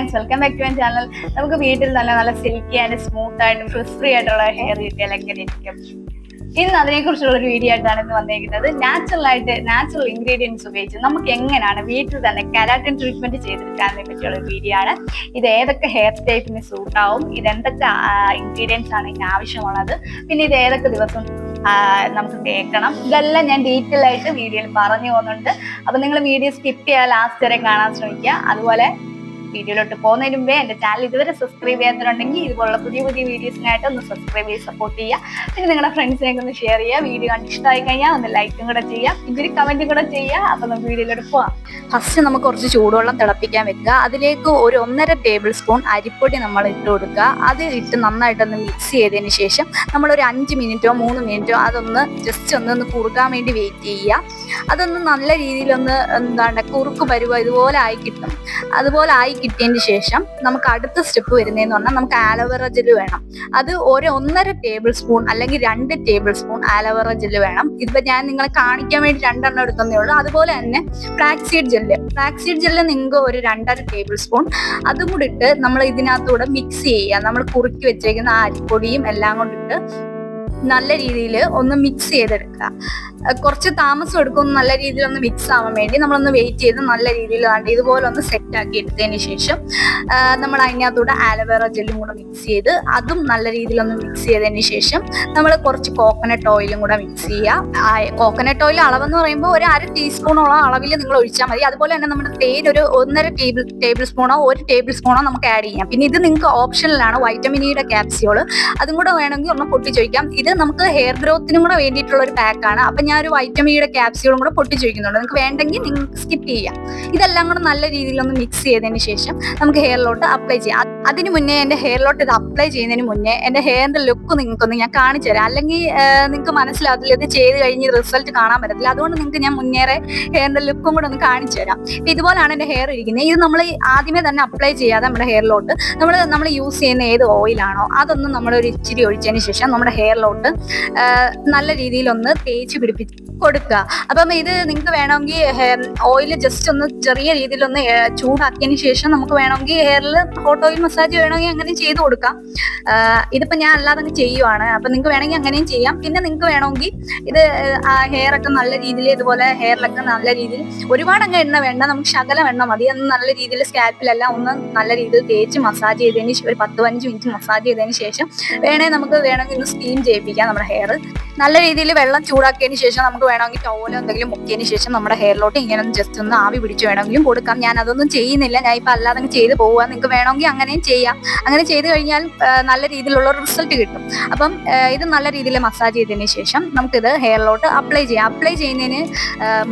Friends, welcome back to my channel. നമുക്ക് വീട്ടിൽ നല്ല സിൽക്കി ആൻഡ് സ്മൂത്ത് ആയിട്ട് ഫ്രിസ് ഫ്രീ ആയിട്ടുള്ള ഹെയർ കിട്ടിയാൽ എങ്ങനെ ഇരിക്കും. ഇന്ന് അതിനെക്കുറിച്ചുള്ള ഒരു വീഡിയോ ആയിട്ടാണ് ഇന്ന് വന്നിരിക്കുന്നത്. നാച്ചുറൽ ഇൻഗ്രീഡിയൻസ് ഉപയോഗിച്ച് നമുക്ക് എങ്ങനെയാണ് വീട്ടിൽ തന്നെ കെരാറ്റിൻ ട്രീറ്റ്മെന്റ് ചെയ്തെടുക്കാനെ പറ്റിയുള്ള ഒരു വീഡിയോ ആണ്. ഇത് ഏതൊക്കെ ഹെയർ ടൈപ്പിന് സൂട്ട് ആവും, ഇതെന്തൊക്കെ ഇൻഗ്രീഡിയൻസ് ആണ് ഇതിന് ആവശ്യമുള്ളത്, പിന്നെ ഇത് ഏതൊക്കെ ദിവസം നമുക്ക് കേൾക്കണം, ഇതെല്ലാം ഞാൻ ഡീറ്റെയിൽ ആയിട്ട് വീഡിയോയിൽ പറഞ്ഞു പോകുന്നുണ്ട്. അപ്പൊ നിങ്ങൾ വീഡിയോ സ്കിപ്പ് ചെയ്യാൻ ലാസ്റ്റ് വരെ കാണാൻ ശ്രമിക്കുക. അതുപോലെ വീഡിയോയിലോട്ട് പോകുന്നതിന് മുമ്പേ എന്റെ ചാനൽ ഇതുവരെ സബ്സ്ക്രൈബ് ചെയ്യാത്തതുണ്ടെങ്കിൽ ഇതുപോലുള്ള പുതിയ വീഡിയോസിനായിട്ട് ഒന്ന് സബ്സ്ക്രൈബ് ചെയ്ത് സപ്പോർട്ട് ചെയ്യുക. പിന്നെ നിങ്ങളുടെ ഫ്രണ്ട്സിനൊക്കെ ഒന്ന് ഷെയർ ചെയ്യുക. വീഡിയോ കണ്ട് ഇഷ്ടമായി കഴിഞ്ഞാൽ ഒന്ന് ലൈക്കും കൂടെ ചെയ്യാം, ഇതൊരു കമന്റും കൂടെ ചെയ്യുക. അപ്പൊ നമുക്ക് വീഡിയോയിലോട്ട് പോവാം. ഫസ്റ്റ് നമുക്ക് കുറച്ച് ചൂടുവെള്ളം തിളപ്പിക്കാൻ വെക്കുക. അതിലേക്ക് ഒരു 1.5 ടേബിൾ സ്പൂൺ അരിപ്പൊടി നമ്മൾ ഇട്ട് കൊടുക്കുക. അത് ഇട്ട് നന്നായിട്ടൊന്ന് മിക്സ് ചെയ്തതിന് ശേഷം നമ്മളൊരു 5 മിനിറ്റോ 3 മിനിറ്റോ അതൊന്ന് ജസ്റ്റ് ഒന്ന് കുറുക്കാൻ വേണ്ടി വെയിറ്റ് ചെയ്യുക. അതൊന്ന് നല്ല രീതിയിലൊന്ന് കുറുക്ക് പരുവ ഇതുപോലെ ആയി കിട്ടും. അതുപോലെ ആയി കിട്ടിയതിന് ശേഷം നമുക്ക് അടുത്ത സ്റ്റെപ്പ് വരുന്നതെന്ന് പറഞ്ഞാൽ നമുക്ക് ആലോവേറ ജെല്ല് വേണം. അത് ഒരു 1.5 ടേബിൾ സ്പൂൺ അല്ലെങ്കിൽ 2 ടേബിൾ സ്പൂൺ ആലോവേറ ജെല്ല് വേണം. ഇതിപ്പോ ഞാൻ നിങ്ങളെ കാണിക്കാൻ വേണ്ടി 2 എടുത്തതേ ഉള്ളൂ. അതുപോലെ തന്നെ ഫ്ലാക്സീഡ് ജെല്ല് നിങ്ങൾക്ക് ഒരു 2.5 ടേബിൾ സ്പൂൺ അതും കൂടി ഇട്ട് നമ്മൾ ഇതിനകത്തൂടെ മിക്സ് ചെയ്യുക. നമ്മൾ കുറുക്കി വെച്ചേക്കുന്ന ആ അരിപ്പൊടിയും എല്ലാം കൊണ്ടിട്ട് നല്ല രീതിയിൽ ഒന്ന് മിക്സ് ചെയ്തെടുക്കുക. കുറച്ച് താമസം എടുക്കും നല്ല രീതിയിൽ ഒന്ന് മിക്സ് ആവാൻ വേണ്ടി. നമ്മളൊന്ന് വെയിറ്റ് ചെയ്ത് നല്ല രീതിയിൽ ഇതുപോലെ ഒന്ന് സെറ്റ് ആക്കി എടുത്തതിന് ശേഷം നമ്മൾ അതിനകത്തൂടെ ആലോവേറ ജെല്ലും കൂടെ മിക്സ് ചെയ്ത് അതും നല്ല രീതിയിൽ ഒന്ന് മിക്സ് ചെയ്തതിന് ശേഷം നമ്മൾ കുറച്ച് കോക്കനട്ട് ഓയിലും കൂടെ മിക്സ് ചെയ്യുക. കോക്കനട്ട് ഓയിൽ അളവെന്ന് പറയുമ്പോൾ ഒരു 1/2 ടീസ്പൂണോളം അളവിൽ നിങ്ങൾ ഒഴിച്ചാൽ മതി. അതുപോലെ തന്നെ നമ്മുടെ തേൻ ഒരു 1.5 ടേബിൾ സ്പൂണോ 1 ടേബിൾ സ്പൂണോ നമുക്ക് ആഡ് ചെയ്യാം. പിന്നെ ഇത് നിങ്ങൾക്ക് ഓപ്ഷനിലാണ്. വൈറ്റമിൻ ഇയുടെ ക്യാപ്സ്യൂൾ അതും കൂടെ വേണമെങ്കിൽ ഒന്ന് പൊട്ടിച്ചൊഴിക്കാം. ഇത് നമുക്ക് ഹെയർ ഗ്രോത്തിനും കൂടെ വേണ്ടിയിട്ടുള്ള ഒരു പാക്കാണ്. അപ്പൊ ഞാൻ ഒരു വൈറ്റമിൻ ഇയുടെ ക്യാപ്സ്യൂളും കൂടെ പൊട്ടിച്ചൊഴിക്കുന്നുണ്ട്. നിങ്ങൾക്ക് വേണ്ടെങ്കിൽ നിങ്ങൾക്ക് സ്കിപ്പ് ചെയ്യാം. ഇതെല്ലാം കൂടെ നല്ല രീതിയിൽ ഒന്ന് മിക്സ് ചെയ്തതിന് ശേഷം നമുക്ക് ഹെയറിലോട്ട് അപ്ലൈ ചെയ്യാം. അതിന് മുന്നേ എന്റെ ഹെയറിലോട്ട് ഇത് അപ്ലൈ ചെയ്യുന്നതിന് മുന്നേ എന്റെ ഹെയറിന്റെ ലുക്ക് നിങ്ങൾക്കൊന്ന് ഞാൻ കാണിച്ചു തരാം. അല്ലെങ്കിൽ നിങ്ങൾക്ക് മനസ്സിലാകത്തില്ല, ഇത് ചെയ്ത് കഴിഞ്ഞ് റിസൾട്ട് കാണാൻ പറ്റത്തില്ല. അതുകൊണ്ട് നിങ്ങൾക്ക് ഞാൻ മുന്നേറെ ഹെയറിന്റെ ലുക്കും കൂടെ ഒന്ന് കാണിച്ചു തരാം. ഇതുപോലാണ് എന്റെ ഹെയർ ഇരിക്കുന്നത്. ഇത് നമ്മൾ ആദ്യമേ തന്നെ അപ്ലൈ ചെയ്യാതെ നമ്മുടെ ഹെയറിലോട്ട് നമ്മൾ യൂസ് ചെയ്യുന്ന ഏത് ഓയിലാണോ അതൊന്ന് നമ്മൾ ഒരു ഇച്ചിരി ഒഴിച്ചതിന് ശേഷം നമ്മുടെ ഹെയറിലോട്ട് നല്ല രീതിയിൽ ഒന്ന് തേച്ച് പിടിപ്പിച്ച് കൊടുക്കുക. അപ്പം ഇത് നിങ്ങൾക്ക് വേണമെങ്കിൽ ഓയിൽ ജസ്റ്റ് ഒന്ന് ചെറിയ രീതിയിലൊന്ന് ചൂടാക്കിയതിന് ശേഷം നമുക്ക് വേണമെങ്കിൽ ഹെയറിൽ ഹോട്ട് ഓയിൽ മസാജ് വേണമെങ്കിൽ അങ്ങനെ ചെയ്ത് കൊടുക്കാം. ഇതിപ്പോ ഞാൻ അല്ലാതെ ചെയ്യുവാണ്. അപ്പൊ നിങ്ങൾക്ക് വേണമെങ്കിൽ അങ്ങനെയും ചെയ്യാം. പിന്നെ നിങ്ങൾക്ക് വേണമെങ്കിൽ ഇത് ഹെയർ ഒക്കെ നല്ല രീതിയിൽ ഇതുപോലെ ഹെയറിലൊക്കെ നല്ല രീതിയിൽ ഒരുപാട് അങ്ങ് എണ്ണ വേണ്ട, നമുക്ക് ശകലം എണ്ണ മതി. അന്ന് നല്ല രീതിയിൽ സ്കാൽപ്പിലെല്ലാം ഒന്ന് നല്ല രീതിയിൽ തേച്ച് മസാജ് ചെയ്തതിന് ഒരു 10-15 മിനിറ്റ് മസാജ് ചെയ്തതിന് ശേഷം വേണമെങ്കിൽ ഒന്ന് സ്റ്റീം ചെയ്യിപ്പിക്കാം നമ്മുടെ ഹെയർ. നല്ല രീതിയിൽ വെള്ളം ചൂടാക്കിയതിന് ശേഷം നമുക്ക് വേണമെങ്കിൽ ടവലോ എന്തെങ്കിലും മുക്കിയതിന് ശേഷം നമ്മുടെ ഹെയറിലോട്ട് ഇങ്ങനെ ജസ്റ്റ് ഒന്ന് ആവി പിടിച്ച് വേണമെങ്കിലും കൊടുക്കാം. ഞാൻ അതൊന്നും ചെയ്യുന്നില്ല, ഞാൻ ഇപ്പൊ അല്ലാതെ ചെയ്ത് പോവുക. നിങ്ങൾക്ക് വേണമെങ്കിൽ അങ്ങനെയും ചെയ്യാം. അങ്ങനെ ചെയ്ത് കഴിഞ്ഞാൽ നല്ല രീതിയിലുള്ള റിസൾട്ട് കിട്ടും. അപ്പം ഇത് നല്ല രീതിയിൽ മസാജ് ചെയ്തതിന് ശേഷം നമുക്കിത് ഹെയറിലോട്ട് അപ്ലൈ ചെയ്യാം. അപ്ലൈ ചെയ്യുന്നതിന്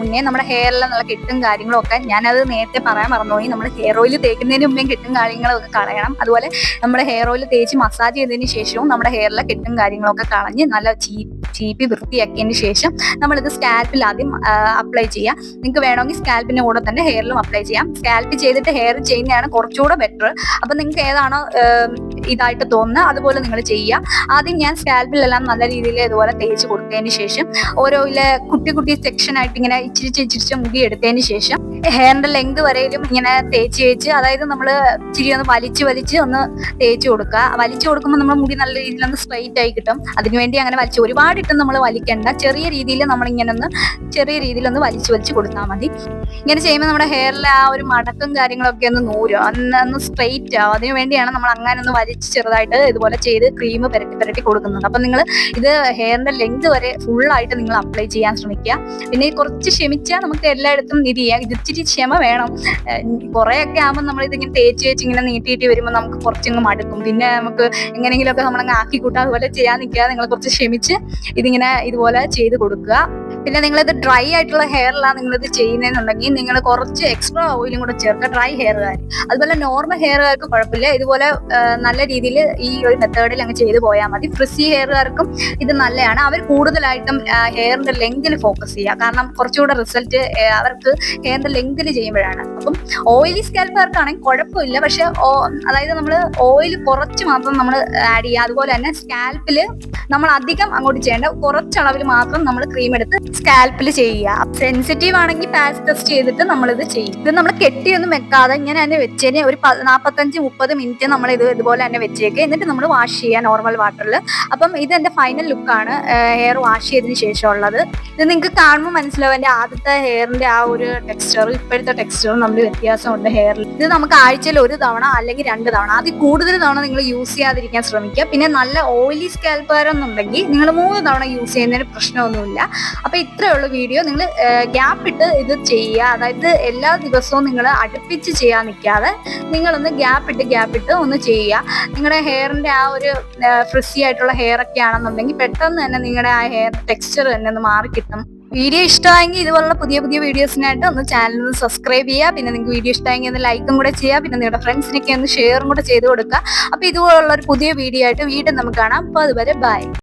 മുന്നേ നമ്മുടെ ഹെയറിൽ നല്ല കെട്ടും കാര്യങ്ങളും ഒക്കെ ഞാനത് നേരത്തെ പറയാൻ മറന്നുപോയി. നമ്മൾ ഹെയർ ഓയിൽ തേക്കുന്നതിന് മുമ്പേ കെട്ടും കാര്യങ്ങളൊക്കെ കളയണം. അതുപോലെ നമ്മുടെ ഹെയർ ഓയിൽ തേച്ച് മസാജ് ചെയ്തതിന് ശേഷവും നമ്മുടെ ഹെയറിലെ കെട്ടും കാര്യങ്ങളൊക്കെ കളഞ്ഞ് നല്ല ചീപ്പി വൃത്തിയാക്കിയതിന് ശേഷം നമ്മളിത് സ്കാൽപ്പിൽ ആദ്യം അപ്ലൈ ചെയ്യാം. നിങ്ങൾക്ക് വേണമെങ്കിൽ സ്കാൽപ്പിന്റെ കൂടെ തന്നെ ഹെയറിലും അപ്ലൈ ചെയ്യാം. സ്കാൽപ്പ് ചെയ്തിട്ട് ഹെയർ ചെയ്യുന്നതാണ് കുറച്ചുകൂടെ ബെറ്റർ. അപ്പൊ നിങ്ങൾക്ക് ഏതാണോ ഇതായിട്ട് തോന്നുന്നത് അതുപോലെ നിങ്ങൾ ചെയ്യുക. ആദ്യം ഞാൻ സ്കാൽപ്പിലെല്ലാം നല്ല രീതിയിൽ ഇതുപോലെ തേച്ച് കൊടുത്തതിന് ശേഷം ഓരോയിലെ കുട്ടി സെക്ഷൻ ആയിട്ട് ഇങ്ങനെ ഇച്ചിരിച്ച് മുടി എടുത്തതിന് ശേഷം ഹെയറിന്റെ ലെങ്ത് വരെയും ഇങ്ങനെ തേച്ച് അതായത് നമ്മൾ ഇച്ചിരി ഒന്ന് വലിച്ച് ഒന്ന് തേച്ച് കൊടുക്കുക. വലിച്ചു കൊടുക്കുമ്പോൾ നമ്മുടെ മുടി നല്ല രീതിയിൽ ഒന്ന് സ്ട്രൈറ്റ് ആയി കിട്ടും. അതിനുവേണ്ടി അങ്ങനെ ഒരുപാട് ഇട്ടും നമ്മൾ വലിക്കണ്ട. ചെറിയ രീതിയിൽ ചെറിയ രീതിയിലൊന്ന് വലിച്ചു കൊടുത്താൽ മതി. ഇങ്ങനെ ചെയ്യുമ്പോൾ നമ്മുടെ ഹെയറിലെ ആ ഒരു മടക്കും കാര്യങ്ങളൊക്കെ ഒന്ന് നൂരും, ഒന്ന് സ്ട്രെയിറ്റ് ആവും. അതിനു വേണ്ടിയാണ് നമ്മൾ അങ്ങനെ ഒന്ന് വലിച്ച് ചെറുതായിട്ട് ഇതുപോലെ ചെയ്ത് ക്രീം പുരട്ടി കൊടുക്കുന്നത്. അപ്പൊ നിങ്ങൾ ഇത് ഹെയറിന്റെ ലെങ്ത് വരെ ഫുള്ളായിട്ട് നിങ്ങൾ അപ്ലൈ ചെയ്യാൻ ശ്രമിക്കുക. പിന്നെ കുറച്ച് ക്ഷമിച്ചാൽ നമുക്ക് എല്ലായിടത്തും ഇത് ചെയ്യാം. ഇച്ചിരി ക്ഷമ വേണം. കുറെയൊക്കെ ആകുമ്പോൾ നമ്മൾ ഇതിങ്ങനെ തേച്ച് ഇങ്ങനെ നീട്ടിയിട്ട് വരുമ്പോൾ നമുക്ക് കുറച്ചങ്ങ് മടുക്കും. പിന്നെ നമുക്ക് എങ്ങനെയെങ്കിലുമൊക്കെ നമ്മളങ്ങ് ആക്കി കൂട്ടാ. അതുപോലെ ചെയ്യാൻ നിൽക്കാതെ നിങ്ങൾ കുറച്ച് ക്ഷമിച്ച് ഇതുപോലെ ചെയ്ത് കൊടുക്കുക. പിന്നെ നിങ്ങളിത് ഡ്രൈ ആയിട്ടുള്ള ഹെയറിലാണ് നിങ്ങളിത് ചെയ്യുന്നതെന്നുണ്ടെങ്കിൽ നിങ്ങൾ കുറച്ച് എക്സ്ട്രാ ഓയിലും കൂടെ ചേർക്കുക. ഡ്രൈ ഹെയറുകാർ അതുപോലെ നോർമൽ ഹെയറുകാർക്ക് കുഴപ്പമില്ല. ഇതുപോലെ നല്ല രീതിയിൽ ഈ ഒരു മെത്തേഡിൽ അങ്ങ് ചെയ്ത് പോയാൽ മതി. ഫ്രിസി ഹെയറുകാർക്കും ഇത് നല്ലതാണ്. അവർ കൂടുതലായിട്ടും ഹെയറിന്റെ ലെങ്തിൽ ഫോക്കസ് ചെയ്യുക. കാരണം കുറച്ചുകൂടെ റിസൾട്ട് അവർക്ക് ഹെയറിന്റെ ലെങ്തിൽ ചെയ്യുമ്പോഴാണ്. അപ്പം ഓയിലി സ്കാൽപ്പുകാർക്കാണെങ്കിൽ കുഴപ്പമില്ല. പക്ഷെ അതായത് നമ്മൾ ഓയിൽ കുറച്ച് മാത്രം നമ്മൾ ആഡ് ചെയ്യുക. അതുപോലെ തന്നെ സ്കാൽപ്പിൽ നമ്മൾ അധികം അങ്ങോട്ട് ചെയ്യേണ്ട, കുറച്ചളവിൽ മാത്രം നമ്മൾ ക്രീം എടുത്ത് സ്കാൽപ്പിൽ ചെയ്യുക. സെൻസിറ്റീവ് ആണെങ്കിൽ പാച്ച് ടെസ്റ്റ് ചെയ്തിട്ട് നമ്മളിത് ചെയ്യും. ഇത് നമ്മൾ കെട്ടിയൊന്നും വെക്കാതെ ഇങ്ങനെ തന്നെ വെച്ചതിന് ഒരു 45-30 മിനിറ്റ് നമ്മൾ ഇതുപോലെ തന്നെ വെച്ചേക്ക്. എന്നിട്ട് നമ്മൾ വാഷ് ചെയ്യുക നോർമൽ വാട്ടറിൽ. അപ്പം ഇത് എൻ്റെ ഫൈനൽ ലുക്കാണ് ഹെയർ വാഷ് ചെയ്തതിന് ശേഷമുള്ളത്. ഇത് നിങ്ങൾക്ക് കാണുമ്പോൾ മനസ്സിലാവും എൻ്റെ ആദ്യത്തെ ഹെയറിന്റെ ആ ഒരു ടെക്സ്ചർ ഇപ്പോഴത്തെ ടെക്സ്ചറും നമ്മൾ വ്യത്യാസമുണ്ട് ഹെയറിൽ. ഇത് നമുക്ക് ആഴ്ചയിൽ 1 തവണ അല്ലെങ്കിൽ 2 തവണ, അതിൽ കൂടുതൽ തവണ നിങ്ങൾ യൂസ് ചെയ്യാതിരിക്കാൻ ശ്രമിക്കുക. പിന്നെ നല്ല ഓയിലി സ്കാൽപ്പാരെന്നുണ്ടെങ്കിൽ നിങ്ങൾ 3 തവണ യൂസ് ചെയ്യുന്നതിന് പ്രശ്നമൊന്നുമില്ല. അപ്പൊ ഇത്രയേ ഉള്ളൂ വീഡിയോ. നിങ്ങൾ ഗ്യാപ്പ് ഇട്ട് ഇത് ചെയ്യുക. അതായത് എല്ലാ ദിവസവും നിങ്ങൾ അടുപ്പിച്ച് ചെയ്യാൻ നിൽക്കാതെ നിങ്ങളൊന്ന് ഗ്യാപ്പ് ഇട്ട് ഒന്ന് ചെയ്യുക. നിങ്ങളുടെ ഹെയറിന്റെ ആ ഒരു ഫ്രിസി ആയിട്ടുള്ള ഹെയർ ഒക്കെ ആണെന്നുണ്ടെങ്കിൽ പെട്ടെന്ന് തന്നെ നിങ്ങളുടെ ആ ഹെയർ ടെക്സ്ചർ തന്നെ ഒന്ന് മാറി കിട്ടും. വീഡിയോ ഇഷ്ടമായെങ്കിൽ ഇതുപോലുള്ള പുതിയ വീഡിയോസിനായിട്ട് ഒന്ന് ചാനൽ ഒന്ന് സബ്സ്ക്രൈബ് ചെയ്യുക. പിന്നെ നിങ്ങൾക്ക് വീഡിയോ ഇഷ്ടമായെങ്കിൽ ഒന്ന് ലൈക്കും കൂടെ ചെയ്യുക. പിന്നെ നിങ്ങളുടെ ഫ്രണ്ട്സിനൊക്കെ ഒന്ന് ഷെയറും കൂടെ ചെയ്ത് കൊടുക്കുക. അപ്പോൾ ഇതുപോലുള്ള ഒരു പുതിയ വീഡിയോ ആയിട്ട് വീണ്ടും നമുക്ക് കാണാം. അപ്പോൾ അതുവരെ ബൈ.